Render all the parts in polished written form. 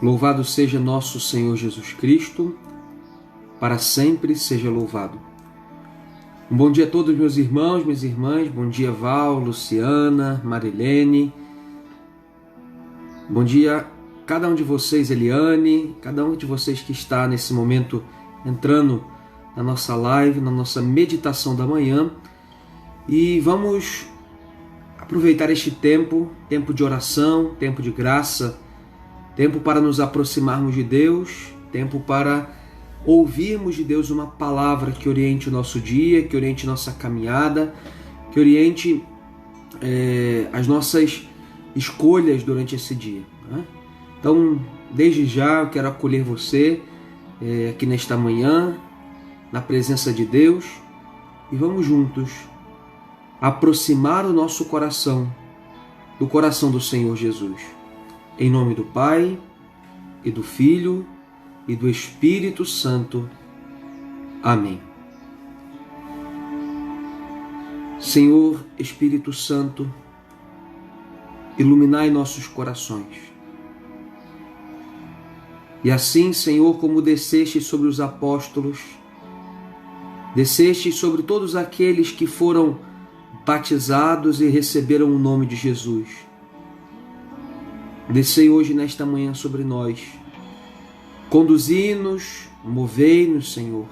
Louvado seja nosso Senhor Jesus Cristo, para sempre seja louvado. Um bom dia a todos meus irmãos, minhas irmãs, bom dia Val, Luciana, Marilene, bom dia a cada um de vocês, Eliane, cada um de vocês que está nesse momento entrando na nossa live, na nossa meditação da manhã, e vamos aproveitar este tempo de oração, tempo de graça, tempo para nos aproximarmos de Deus, tempo para ouvirmos de Deus uma palavra que oriente o nosso dia, que oriente nossa caminhada, que oriente as nossas escolhas durante esse dia. Né? Então, desde já, eu quero acolher você aqui nesta manhã, na presença de Deus, e vamos juntos aproximar o nosso coração do coração do Senhor Jesus. Em nome do Pai, e do Filho, e do Espírito Santo. Amém. Senhor Espírito Santo, iluminai nossos corações. E assim, Senhor, como desceste sobre os apóstolos, desceste sobre todos aqueles que foram batizados e receberam o nome de Jesus, descei hoje nesta manhã sobre nós. Conduzi-nos, movei-nos, Senhor.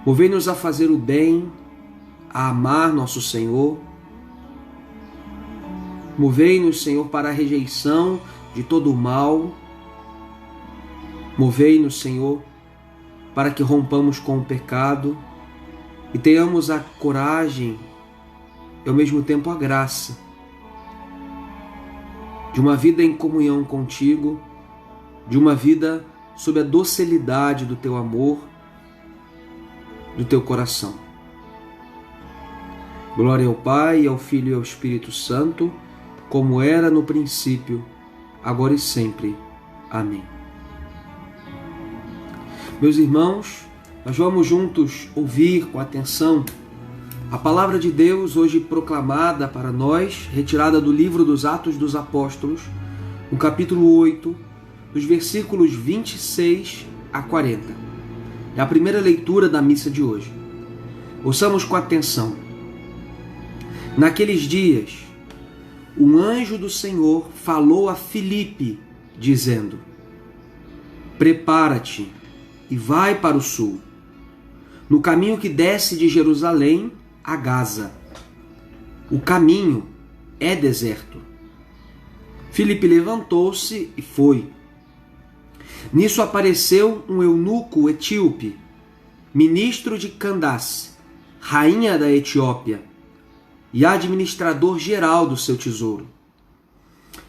Movei-nos a fazer o bem, a amar nosso Senhor. Movei-nos, Senhor, para a rejeição de todo o mal. Movei-nos, Senhor, para que rompamos com o pecado e tenhamos a coragem e ao mesmo tempo a graça de uma vida em comunhão contigo, de uma vida sob a docilidade do teu amor, do teu coração. Glória ao Pai, ao Filho e ao Espírito Santo, como era no princípio, agora e sempre. Amém. Meus irmãos, nós vamos juntos ouvir com atenção a palavra de Deus hoje proclamada para nós, retirada do livro dos Atos dos Apóstolos, no capítulo 8, dos versículos 26 a 40. É a primeira leitura da missa de hoje. Ouçamos com atenção. Naqueles dias, um anjo do Senhor falou a Filipe, dizendo: Prepara-te e vai para o sul, no caminho que desce de Jerusalém a Gaza. O caminho é deserto. Filipe levantou-se e foi. Nisso apareceu um eunuco etíope, ministro de Candace, rainha da Etiópia, e administrador geral do seu tesouro,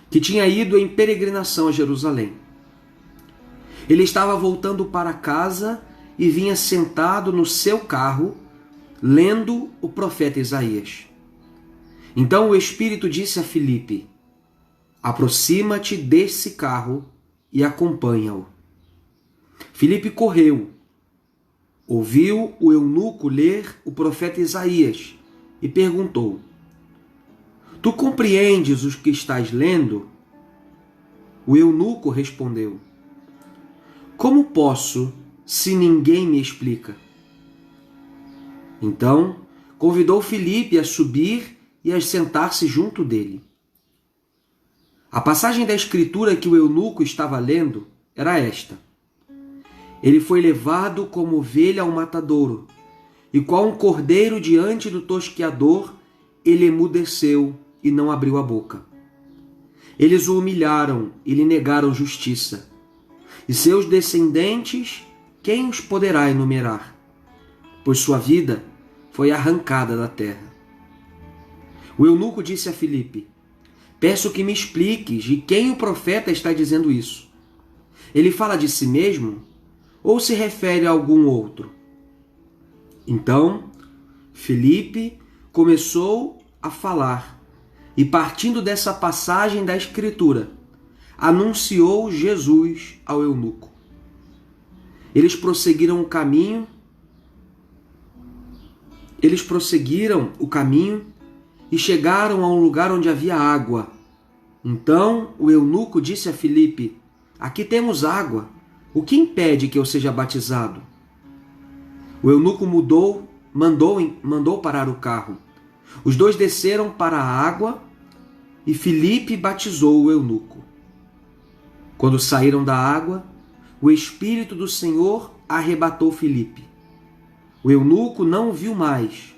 que tinha ido em peregrinação a Jerusalém. Ele estava voltando para casa e vinha sentado no seu carro, lendo o profeta Isaías. Então o Espírito disse a Filipe: Aproxima-te desse carro e acompanha-o. Filipe correu, ouviu o eunuco ler o profeta Isaías e perguntou: Tu compreendes o que estás lendo? O eunuco respondeu: Como posso, se ninguém me explica? Então convidou Filipe a subir e a sentar-se junto dele. A passagem da Escritura que o eunuco estava lendo era esta: Ele foi levado como ovelha ao matadouro, e qual um cordeiro diante do tosqueador, ele emudeceu e não abriu a boca. Eles o humilharam e lhe negaram justiça. E seus descendentes, quem os poderá enumerar? Pois sua vida foi arrancada da terra. O eunuco disse a Filipe: Peço que me expliques de quem o profeta está dizendo isso. Ele fala de si mesmo ou se refere a algum outro? Então, Filipe começou a falar e, partindo dessa passagem da Escritura, anunciou Jesus ao eunuco. Eles prosseguiram o caminho e chegaram a um lugar onde havia água. Então o eunuco disse a Filipe: aqui temos água. O que impede que eu seja batizado? O eunuco mandou parar o carro. Os dois desceram para a água e Filipe batizou o eunuco. Quando saíram da água, o Espírito do Senhor arrebatou Filipe. O eunuco não o viu mais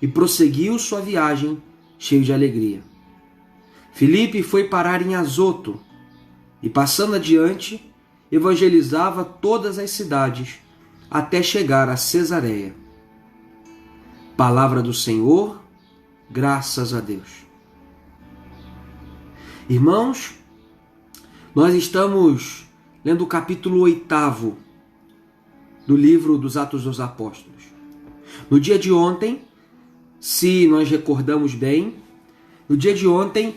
e prosseguiu sua viagem cheio de alegria. Filipe foi parar em Azoto e, passando adiante, evangelizava todas as cidades até chegar a Cesareia. Palavra do Senhor, graças a Deus. Irmãos, nós estamos lendo o capítulo 8 do livro dos Atos dos Apóstolos. No dia de ontem, se nós recordamos bem, no dia de ontem,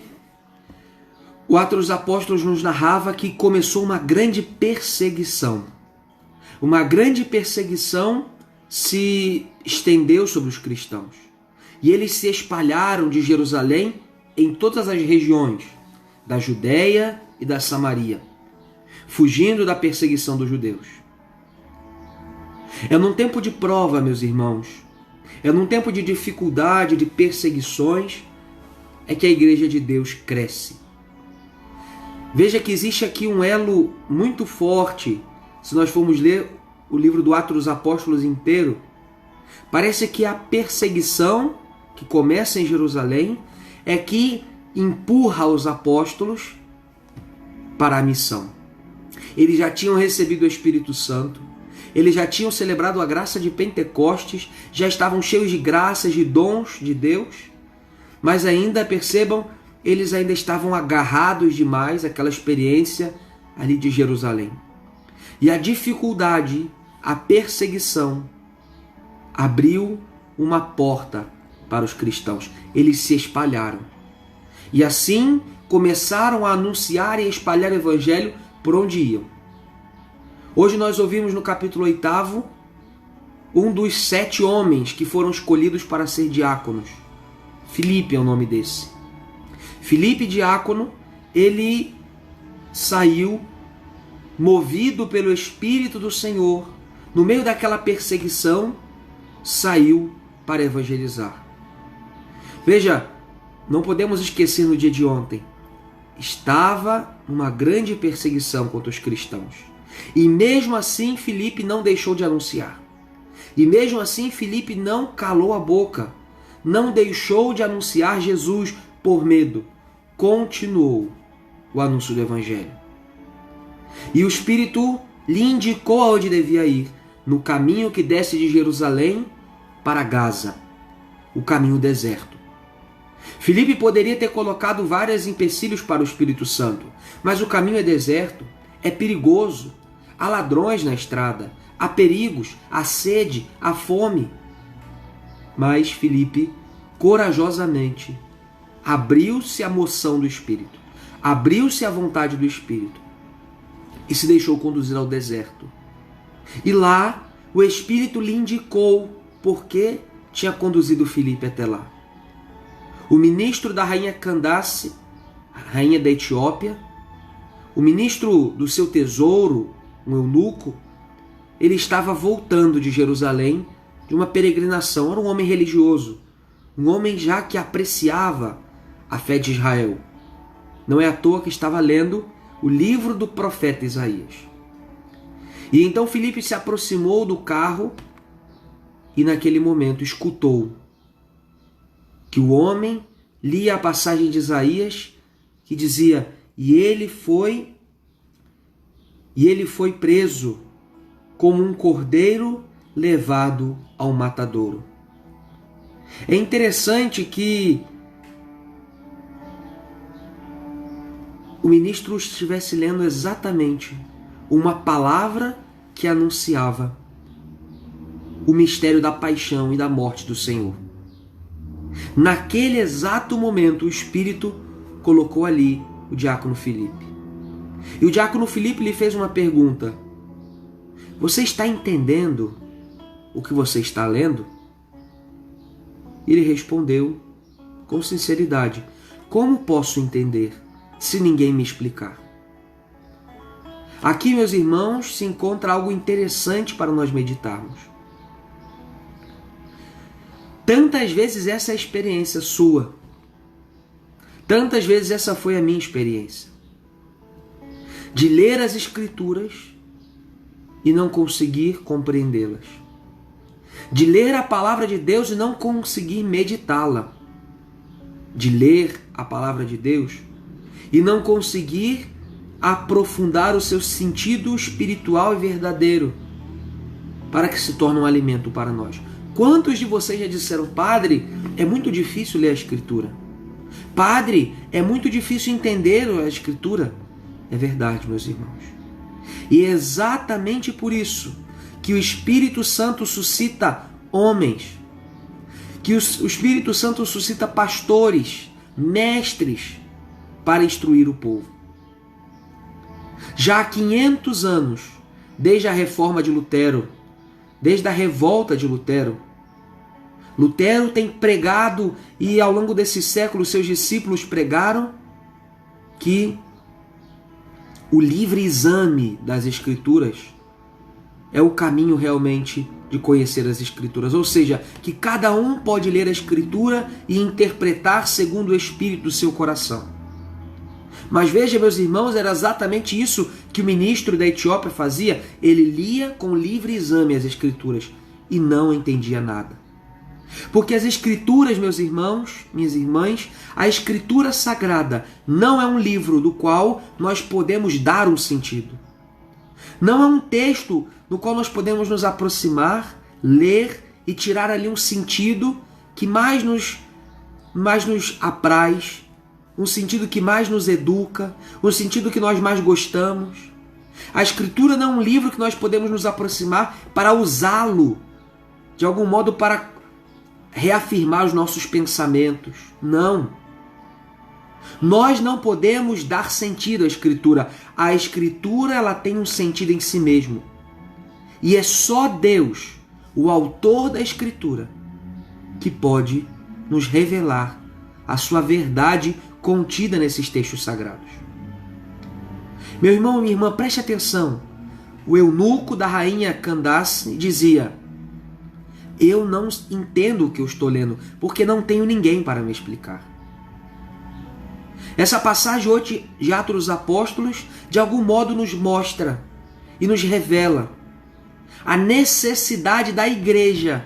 o Atos dos Apóstolos nos narrava que começou uma grande perseguição. Uma grande perseguição se estendeu sobre os cristãos. E eles se espalharam de Jerusalém em todas as regiões da Judéia e da Samaria, fugindo da perseguição dos judeus. É num tempo de prova, meus irmãos, é num tempo de dificuldade, de perseguições, é que a Igreja de Deus cresce. Veja que existe aqui um elo muito forte. Se nós formos ler o livro do Atos dos Apóstolos inteiro, parece que a perseguição que começa em Jerusalém é que empurra os apóstolos para a missão. Eles já tinham recebido o Espírito Santo, eles já tinham celebrado a graça de Pentecostes, já estavam cheios de graças, de dons de Deus, mas ainda, percebam, eles ainda estavam agarrados demais àquela experiência ali de Jerusalém. E a dificuldade, a perseguição, abriu uma porta para os cristãos. Eles se espalharam. E assim começaram a anunciar e espalhar o evangelho por onde iam. Hoje nós ouvimos no capítulo 8 um dos 7 homens que foram escolhidos para ser diáconos. Filipe é o nome desse. Filipe, diácono, ele saiu movido pelo Espírito do Senhor, no meio daquela perseguição, saiu para evangelizar. Veja, não podemos esquecer no dia de ontem, estava uma grande perseguição contra os cristãos. E mesmo assim Filipe não deixou de anunciar. E mesmo assim Filipe não calou a boca, não deixou de anunciar Jesus por medo. Continuou o anúncio do Evangelho. E o Espírito lhe indicou aonde devia ir, no caminho que desce de Jerusalém para Gaza, o caminho deserto. Filipe poderia ter colocado vários empecilhos para o Espírito Santo, mas o caminho é deserto, é perigoso, há ladrões na estrada, há perigos, há sede, há fome. Mas Filipe, corajosamente, abriu-se à moção do Espírito, abriu-se à vontade do Espírito e se deixou conduzir ao deserto. E lá o Espírito lhe indicou por que tinha conduzido Filipe até lá. O ministro da rainha Candace, a rainha da Etiópia, o ministro do seu tesouro, um eunuco, ele estava voltando de Jerusalém de uma peregrinação. Era um homem religioso, um homem já que apreciava a fé de Israel. Não é à toa que estava lendo o livro do profeta Isaías. E então Filipe se aproximou do carro e naquele momento escutou que o homem lia a passagem de Isaías que dizia: e ele foi preso como um cordeiro levado ao matadouro. É interessante que o ministro estivesse lendo exatamente uma palavra que anunciava o mistério da paixão e da morte do Senhor. Naquele exato momento, o Espírito colocou ali o diácono Filipe. E o diácono Filipe lhe fez uma pergunta: você está entendendo o que você está lendo? Ele respondeu com sinceridade: como posso entender se ninguém me explicar? Aqui, meus irmãos, se encontra algo interessante para nós meditarmos. Tantas vezes essa é a experiência sua. Tantas vezes essa foi a minha experiência. De ler as Escrituras e não conseguir compreendê-las. De ler a palavra de Deus e não conseguir meditá-la. De ler a palavra de Deus e não conseguir aprofundar o seu sentido espiritual e verdadeiro para que se torne um alimento para nós. Quantos de vocês já disseram: padre, é muito difícil ler a Escritura? Padre, é muito difícil entender a Escritura? É verdade, meus irmãos. E é exatamente por isso que o Espírito Santo suscita homens, que o Espírito Santo suscita pastores, mestres, para instruir o povo. Já há 500 anos, desde a reforma de Lutero, desde a revolta de Lutero, Lutero tem pregado, e ao longo desse século seus discípulos pregaram, que o livre exame das Escrituras é o caminho realmente de conhecer as Escrituras. Ou seja, que cada um pode ler a Escritura e interpretar segundo o Espírito do seu coração. Mas veja, meus irmãos, era exatamente isso que o ministro da Etiópia fazia. Ele lia com livre exame as Escrituras e não entendia nada. Porque as Escrituras, meus irmãos, minhas irmãs, a Escritura Sagrada não é um livro do qual nós podemos dar um sentido. Não é um texto no qual nós podemos nos aproximar, ler e tirar ali um sentido que mais nos apraz, um sentido que mais nos educa, um sentido que nós mais gostamos. A Escritura não é um livro que nós podemos nos aproximar para usá-lo, de algum modo, para reafirmar os nossos pensamentos. Não. Nós não podemos dar sentido à Escritura. A Escritura, ela tem um sentido em si mesmo. E é só Deus, o autor da Escritura, que pode nos revelar a sua verdade contida nesses textos sagrados. Meu irmão, minha irmã, preste atenção. O eunuco da rainha Candace dizia: eu não entendo o que eu estou lendo, porque não tenho ninguém para me explicar. Essa passagem hoje de Atos dos Apóstolos, de algum modo, nos mostra e nos revela a necessidade da igreja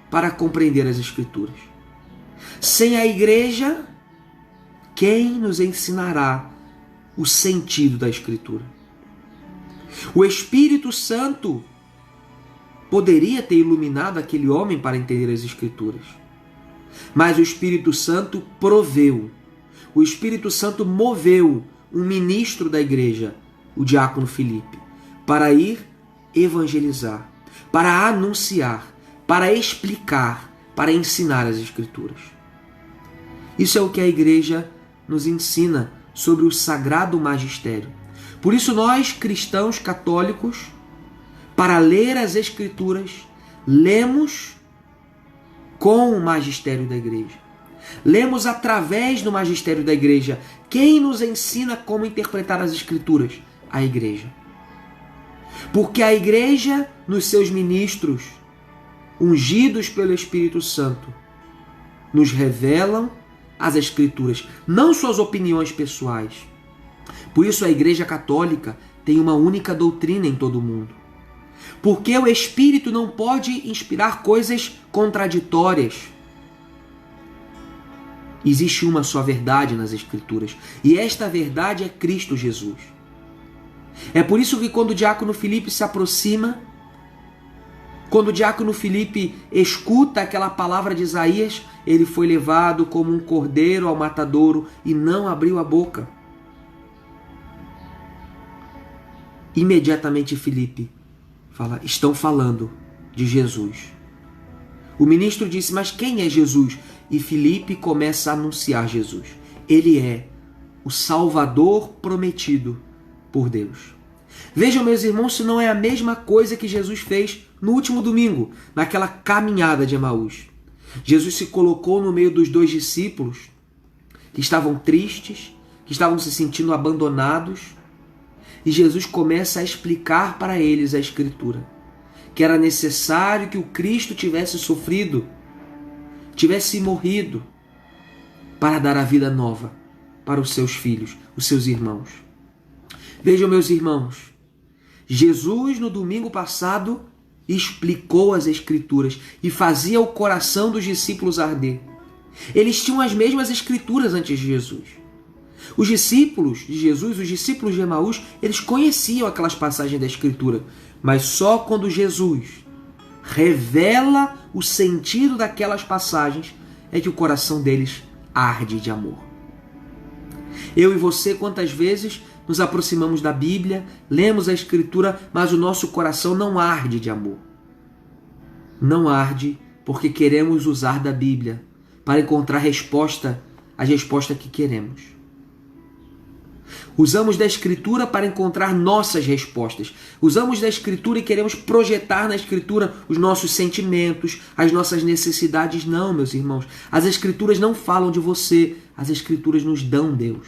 para compreender as Escrituras. Sem a igreja, quem nos ensinará o sentido da Escritura? O Espírito Santo poderia ter iluminado aquele homem para entender as Escrituras. Mas o Espírito Santo proveu, o Espírito Santo moveu um ministro da igreja, o diácono Filipe, para ir evangelizar, para anunciar, para explicar, para ensinar as Escrituras. Isso é o que a igreja nos ensina sobre o sagrado magistério. Por isso nós, cristãos católicos, para ler as Escrituras, lemos com o magistério da igreja. Lemos através do magistério da igreja. Quem nos ensina como interpretar as Escrituras? A igreja. Porque a igreja, nos seus ministros, ungidos pelo Espírito Santo, nos revelam as Escrituras, não suas opiniões pessoais. Por isso a Igreja Católica tem uma única doutrina em todo o mundo. Porque o Espírito não pode inspirar coisas contraditórias. Existe uma só verdade nas Escrituras, e esta verdade é Cristo Jesus. É por isso que quando o diácono Filipe se aproxima, quando o diácono Filipe escuta aquela palavra de Isaías, ele foi levado como um cordeiro ao matadouro e não abriu a boca. Imediatamente Filipe fala: estão falando de Jesus. O ministro disse: mas quem é Jesus? E Filipe começa a anunciar Jesus. Ele é o Salvador prometido por Deus. Vejam, meus irmãos, se não é a mesma coisa que Jesus fez no último domingo, naquela caminhada de Emaús. Jesus se colocou no meio dos 2 discípulos que estavam tristes, que estavam se sentindo abandonados, e Jesus começa a explicar para eles a Escritura, que era necessário que o Cristo tivesse sofrido, tivesse morrido, para dar a vida nova para os seus filhos, os seus irmãos. Vejam, meus irmãos, Jesus no domingo passado explicou as Escrituras e fazia o coração dos discípulos arder. Eles tinham as mesmas Escrituras antes de Jesus. Os discípulos de Jesus, os discípulos de Emaús, eles conheciam aquelas passagens da Escritura, mas só quando Jesus revela o sentido daquelas passagens é que o coração deles arde de amor. Eu e você, quantas vezes nos aproximamos da Bíblia, lemos a Escritura, mas o nosso coração não arde de amor. Não arde porque queremos usar da Bíblia para encontrar a resposta que queremos. Usamos da Escritura para encontrar nossas respostas. Usamos da Escritura e queremos projetar na Escritura os nossos sentimentos, as nossas necessidades. Não, meus irmãos. As Escrituras não falam de você. As Escrituras nos dão Deus.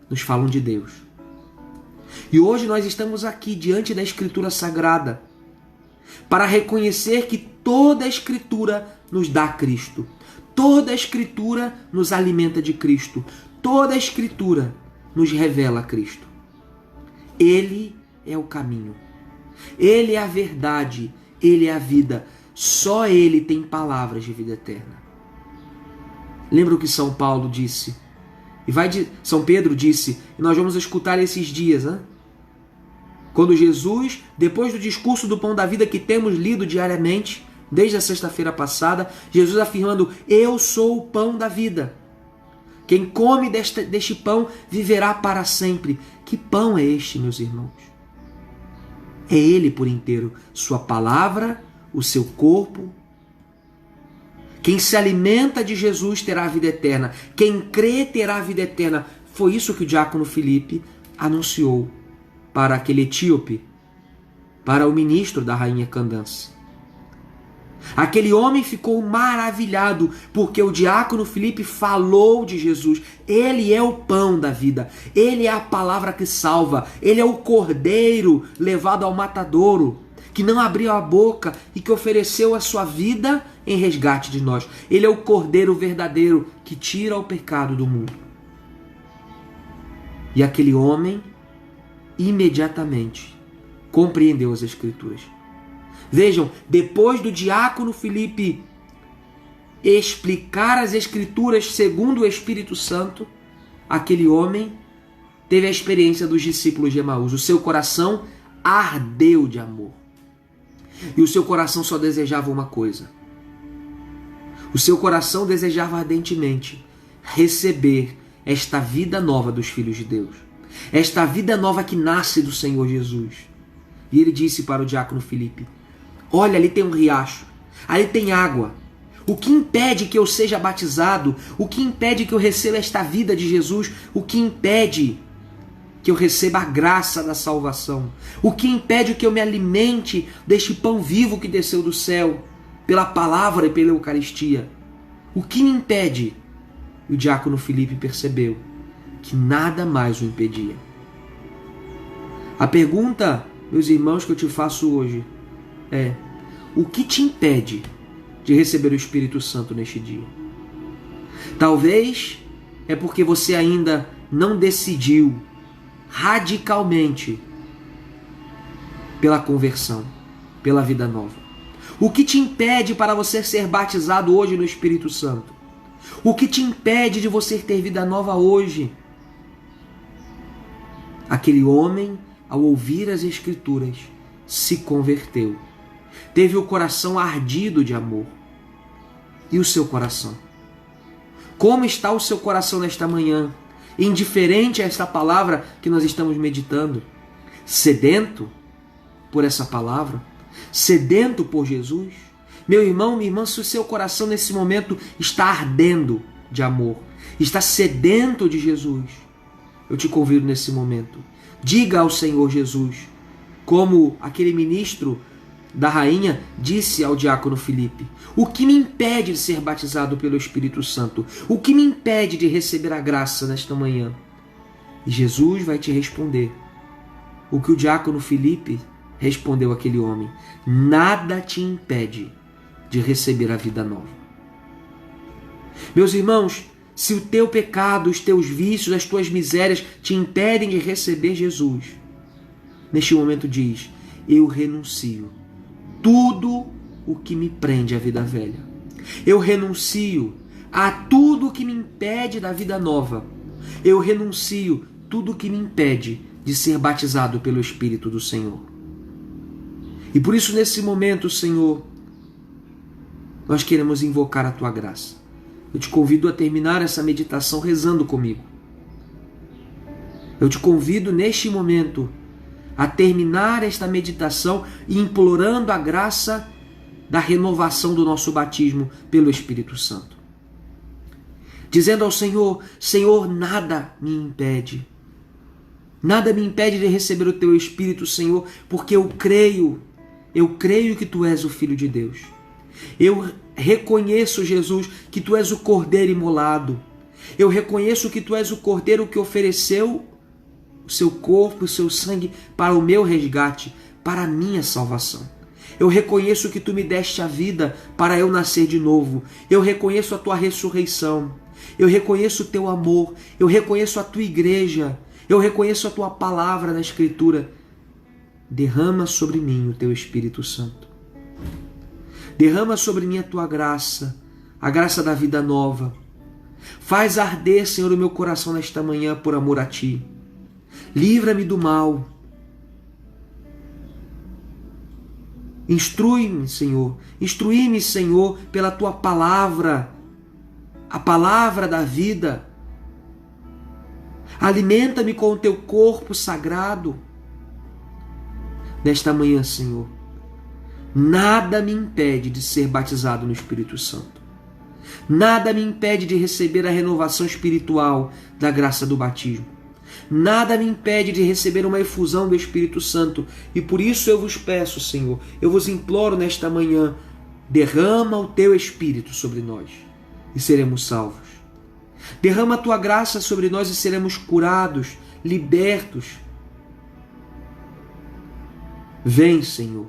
Nos falam de Deus. E hoje nós estamos aqui diante da Escritura Sagrada para reconhecer que toda a Escritura nos dá Cristo. Toda a Escritura nos alimenta de Cristo. Toda a Escritura nos revela Cristo. Ele é o caminho. Ele é a verdade. Ele é a vida. Só Ele tem palavras de vida eterna. Lembra o que São Paulo disse? São Pedro disse, e nós vamos escutar esses dias, né? Quando Jesus, depois do discurso do pão da vida que temos lido diariamente, desde a sexta-feira passada, Jesus afirmando, eu sou o pão da vida. Quem come deste pão viverá para sempre. Que pão é este, meus irmãos? É Ele por inteiro, sua palavra, o seu corpo. Quem se alimenta de Jesus terá a vida eterna. Quem crê terá a vida eterna. Foi isso que o diácono Filipe anunciou para aquele etíope, para o ministro da rainha Candance. Aquele homem ficou maravilhado porque o diácono Filipe falou de Jesus. Ele é o pão da vida. Ele é a palavra que salva. Ele é o cordeiro levado ao matadouro, que não abriu a boca e que ofereceu a sua vida em resgate de nós. Ele é o cordeiro verdadeiro que tira o pecado do mundo. E aquele homem imediatamente compreendeu as Escrituras. Vejam, depois do diácono Filipe explicar as Escrituras segundo o Espírito Santo, aquele homem teve a experiência dos discípulos de Emaús. O seu coração ardeu de amor. E o seu coração só desejava uma coisa. O seu coração desejava ardentemente receber esta vida nova dos filhos de Deus. Esta vida nova que nasce do Senhor Jesus. E ele disse para o diácono Filipe, olha, ali tem um riacho, ali tem água. O que impede que eu seja batizado? O que impede que eu receba esta vida de Jesus? O que impede que eu receba a graça da salvação? O que impede que eu me alimente deste pão vivo que desceu do céu, pela palavra e pela Eucaristia? O que me impede? E o diácono Filipe percebeu que nada mais o impedia. A pergunta, meus irmãos, que eu te faço hoje é: o que te impede de receber o Espírito Santo neste dia? Talvez é porque você ainda não decidiu radicalmente pela conversão, pela vida nova. O que te impede para você ser batizado hoje no Espírito Santo? O que te impede de você ter vida nova hoje? Aquele homem, ao ouvir as Escrituras, se converteu. Teve o coração ardido de amor. E o seu coração? Como está o seu coração nesta manhã? Indiferente a esta palavra que nós estamos meditando? Sedento por essa palavra? Sedento por Jesus? Meu irmão, minha irmã, se o seu coração nesse momento está ardendo de amor, está sedento de Jesus, eu te convido nesse momento. Diga ao Senhor Jesus, Como aquele ministro da rainha disse ao diácono Filipe: o que me impede de ser batizado pelo Espírito Santo? O que me impede de receber a graça nesta manhã? E Jesus vai te responder o que o diácono Filipe respondeu àquele homem: nada te impede de receber a vida nova. Meus irmãos, se o teu pecado, os teus vícios, as tuas misérias te impedem de receber Jesus, neste momento diz: eu renuncio tudo o que me prende à vida velha. Eu renuncio a tudo o que me impede da vida nova. Eu renuncio tudo o que me impede de ser batizado pelo Espírito do Senhor. E por isso, nesse momento, Senhor, nós queremos invocar a Tua graça. Eu te convido a terminar essa meditação rezando comigo. Eu te convido, neste momento, a terminar esta meditação implorando a graça da renovação do nosso batismo pelo Espírito Santo. Dizendo ao Senhor: Senhor, nada me impede. Nada me impede de receber o Teu Espírito, Senhor, porque eu creio que Tu és o Filho de Deus. Eu reconheço, Jesus, que Tu és o Cordeiro imolado. Eu reconheço que Tu és o Cordeiro que ofereceu o seu corpo, o seu sangue para o meu resgate, para a minha salvação. Eu reconheço que Tu me deste a vida para eu nascer de novo. Eu reconheço a Tua ressurreição. Eu reconheço o Teu amor. Eu reconheço a Tua igreja. Eu reconheço a Tua palavra na Escritura. Derrama sobre mim o Teu Espírito Santo. Derrama sobre mim a Tua graça, a graça da vida nova. Faz arder, Senhor, o meu coração nesta manhã por amor a Ti. Livra-me do mal. Instrui-me, Senhor. Instrui-me, Senhor, pela Tua palavra, a palavra da vida. Alimenta-me com o Teu corpo sagrado. Nesta manhã, Senhor, nada me impede de ser batizado no Espírito Santo. Nada me impede de receber a renovação espiritual da graça do batismo. Nada me impede de receber uma efusão do Espírito Santo. E por isso eu vos peço, Senhor, eu vos imploro nesta manhã: derrama o Teu Espírito sobre nós e seremos salvos. Derrama a Tua graça sobre nós e seremos curados, libertos. Vem, Senhor.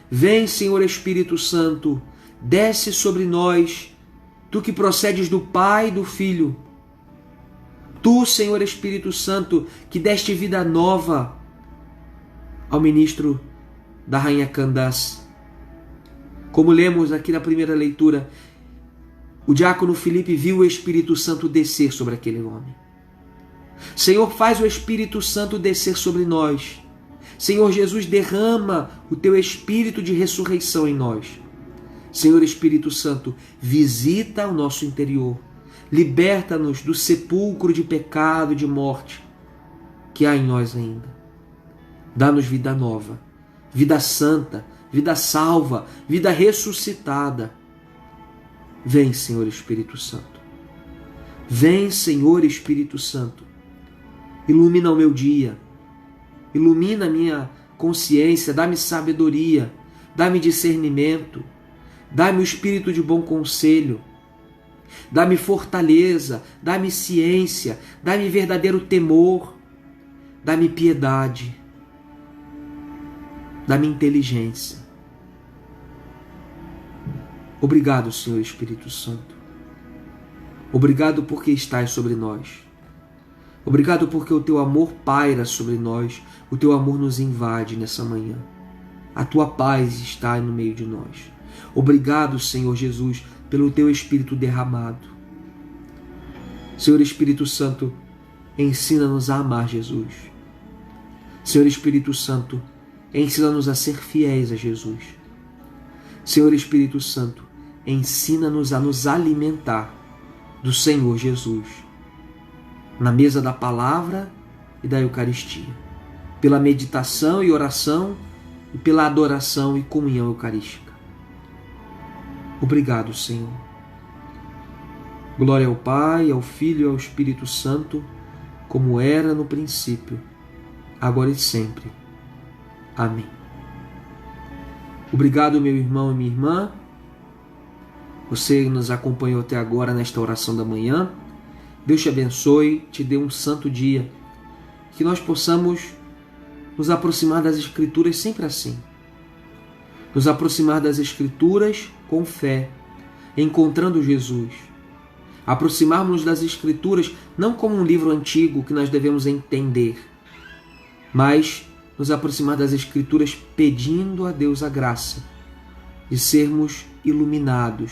Vem, Senhor Espírito Santo. Desce sobre nós, Tu que procedes do Pai e do Filho. Tu, Senhor Espírito Santo, que deste vida nova ao ministro da Rainha Candace. Como lemos aqui na primeira leitura, o diácono Filipe viu o Espírito Santo descer sobre aquele homem. Senhor, faz o Espírito Santo descer sobre nós. Senhor Jesus, derrama o Teu Espírito de ressurreição em nós. Senhor Espírito Santo, visita o nosso interior. Liberta-nos do sepulcro de pecado e de morte que há em nós ainda. Dá-nos vida nova, vida santa, vida salva, vida ressuscitada. Vem, Senhor Espírito Santo. Vem, Senhor Espírito Santo. Ilumina o meu dia. Ilumina a minha consciência. Dá-me sabedoria. Dá-me discernimento. Dá-me o espírito de bom conselho. Dá-me fortaleza. Dá-me ciência. Dá-me verdadeiro temor. Dá-me piedade. Dá-me inteligência. Obrigado, Senhor Espírito Santo. Obrigado porque estás sobre nós. Obrigado porque o Teu amor paira sobre nós. O Teu amor nos invade nessa manhã. A Tua paz está no meio de nós. Obrigado, Senhor Jesus, pelo Teu Espírito derramado. Senhor Espírito Santo, ensina-nos a amar Jesus. Senhor Espírito Santo, ensina-nos a ser fiéis a Jesus. Senhor Espírito Santo, ensina-nos a nos alimentar do Senhor Jesus, na mesa da palavra e da Eucaristia, pela meditação e oração e pela adoração e comunhão eucarística. Obrigado, Senhor. Glória ao Pai, ao Filho e ao Espírito Santo, como era no princípio, agora e sempre. Amém. Obrigado, meu irmão e minha irmã. Você nos acompanhou até agora nesta oração da manhã. Deus te abençoe, te dê um santo dia. Que nós possamos nos aproximar das Escrituras sempre assim. Nos aproximar das Escrituras com fé, encontrando Jesus. Aproximarmos das Escrituras não como um livro antigo que nós devemos entender, mas nos aproximar das Escrituras pedindo a Deus a graça de sermos iluminados,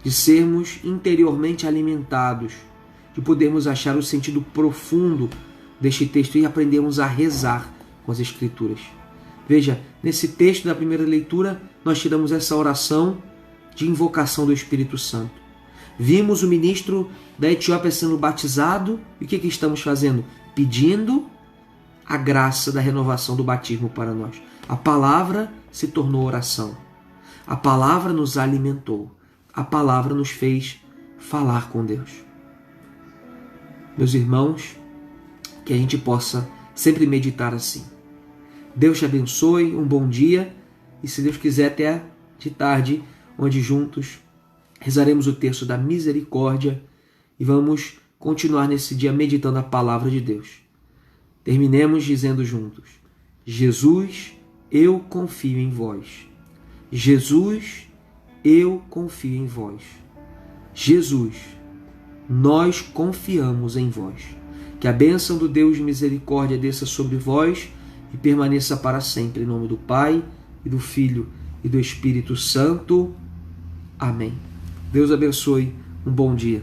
de sermos interiormente alimentados, de podermos achar o sentido profundo deste texto e aprendermos a rezar com as Escrituras. Veja, nesse texto da primeira leitura, nós tiramos essa oração de invocação do Espírito Santo. Vimos o ministro da Etiópia sendo batizado, e o que estamos fazendo? Pedindo a graça da renovação do batismo para nós. A palavra se tornou oração. A palavra nos alimentou. A palavra nos fez falar com Deus. Meus irmãos, que a gente possa sempre meditar assim. Deus te abençoe, um bom dia, e se Deus quiser até de tarde, onde juntos rezaremos o terço da misericórdia e vamos continuar nesse dia meditando a palavra de Deus. Terminemos dizendo juntos: Jesus, eu confio em vós. Jesus, eu confio em vós. Jesus, nós confiamos em vós. Que a bênção do Deus de misericórdia desça sobre vós e permaneça para sempre. Em nome do Pai, e do Filho, e do Espírito Santo. Amém. Deus abençoe. Um bom dia.